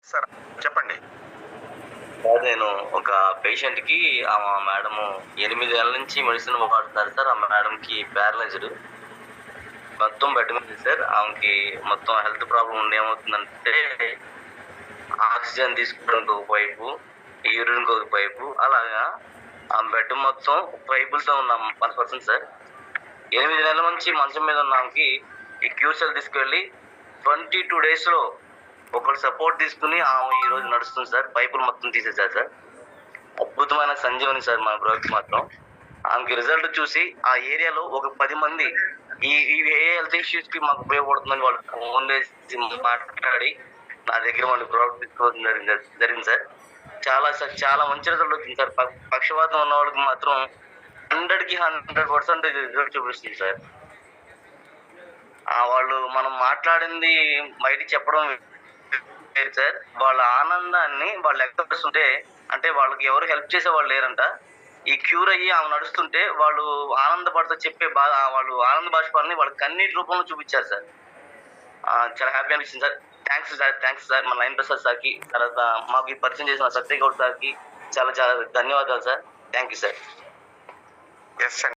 Sir చెప్పండి. నేను ఒక పేషెంట్‌కి మేడము 8 ఏళ్ల నుంచి మెడిసిన్ వాడుతున్నారు సార్. ఆ మేడంకి ప్యారలైజ్డ్. మొత్తం బెడ్ మీద సార్. ఆమెకి మొత్తం హెల్త్ ప్రాబ్లమ్ ఉండి ఏమవుతుందంటే ఆక్సిజన్ తీసుకోవడానికి ఒక పైపు, యూరిన్‌కి ఒక పైపు అలాగా ఆ బెడ్ మొత్తం పైపులతో ఉన్న పర్సన్ సార్. 8 నెలల నుంచి మంచం మీద ఉన్న ఆమెకి ఈ క్యూసెల్ తీసుకెళ్ళి 22 డేస్‌లో ఒకళ్ళు సపోర్ట్ తీసుకొని ఆమె ఈ రోజు నడుస్తుంది సార్. పైపులు మొత్తం తీసేశారు సార్. అద్భుతమైన సంజీవని సార్ మన బ్రోకి మాత్రం. ఆమెకి రిజల్ట్ చూసి ఆ ఏరియాలో ఒక 10 మంది ఈ ఏ హెల్త్ ఇష్యూస్‌కి మాకు ఉపయోగపడుతుందని వాళ్ళు ఫోన్ చేసి మాట్లాడి నా దగ్గర వాళ్ళు ప్రోడక్ట్ తీసుకోవడం జరిగింది సార్. చాలా మంచి రిజల్ట్ వచ్చింది సార్. పక్షవాతం ఉన్న వాళ్ళకి మాత్రం 100కి 100% రిజల్ట్ చూపిస్తుంది సార్. వాళ్ళు మనం మాట్లాడింది బయటికి చెప్పడం వేరు సార్. వాళ్ళ ఆనందాన్ని వాళ్ళు వ్యక్తపరుస్తుంటే అంటే వాళ్ళకి ఎవరు హెల్ప్ చేసేవాళ్ళు లేరంట. ఈ క్యూర్ అయ్యి ఆమె నడుస్తుంటే వాళ్ళు ఆనందపడుతూ చెప్పే వాళ్ళు ఆనంద బాష్పాలని వాళ్ళ కన్నీటి రూపంలో చూపించారు సార్. చాలా హ్యాపీ అనిపించింది సార్. Thanks sir. మన లైన్ ప్రసాద్ సార్‌కి, తర్వాత మాకు ఈ పరిచయం చేసిన సత్య గౌడ్ సార్‌కి చాలా చాలా ధన్యవాదాలు sir. Thank you sir. Yes అండి.